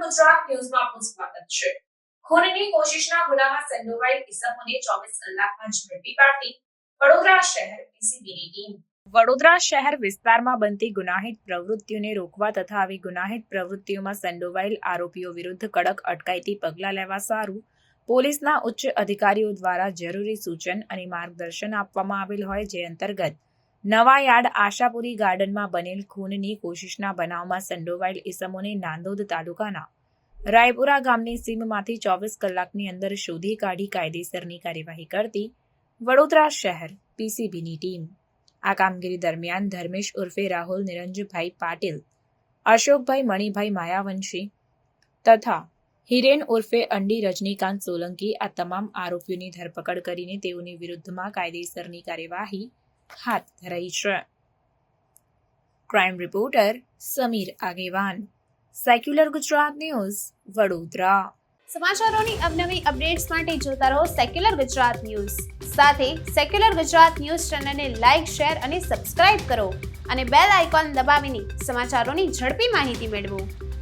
ગુજરાત ન્યૂઝમાં આપનું સ્વાગત છે. ખૂનની કોશિશના ગુનામાં સંડોવાયેલ ઇસમોને 24 કલાકમાં ઝડપી પાડતી વડોદરા શહેર પીસીબીની ટીમ. વડોદરા શહેર વિસ્તારમાં બનતી ગુનાહિત પ્રવૃત્તિઓને રોકવા તથા આવી ગુનાહિત પ્રવૃત્તિઓમાં સંડોવાયેલ આરોપીઓ વિરુદ્ધ કડક અટકાયતી પગલાં લેવા સારું પોલીસના ઉચ્ચ અધિકારીઓ દ્વારા જરૂરી સૂચન અને માર્ગદર્શન આપવામાં આવેલ હોય, જે અંતર્ગત નવા યાર્ડ આશાપુરી ગાર્ડનમાં બનેલ ખૂનની કોશિશના બનાવમાં સંડોવાયેલ ઇસમોને નાંદોદ તાલુકાના રાયપુરા ગામની સીમમાંથી 24 કલાકની અંદર શોધી કાઢી કાયદેસરની કાર્યવાહી કરતી વડોદરા શહેર પીસીબીની ટીમ. આ કામગીરી દરમિયાન ધર્મેશ ઉર્ફે રાહુલ નિરંજભાઈ પાટીલ, અશોકભાઈ મણિભાઈ માયાવંશી તથા હિરેન ઉર્ફે અંડી રજનીકાંત સોલંકી આ તમામ આરોપીઓની ધરપકડ કરીને તેઓની વિરુદ્ધમાં કાયદેસરની કાર્યવાહી હાથ ધરાઈ છે. ક્રાઇમ રિપોર્ટર સમીર આગેવાન, સેક્યુલર ગુજરાત ન્યૂઝ, વડોદરા. સમાચારોની અવનવી અપડેટ્સ માટે જોતા રહો સેક્યુલર ગુજરાત ન્યૂઝ. સાથે સેક્યુલર ગુજરાત ન્યૂઝ ચેનલને લાઇક, શેર અને સબસ્ક્રાઇબ કરો અને બેલ આઇકોન દબાવીને સમાચારોની ઝડપી માહિતી મેળવો.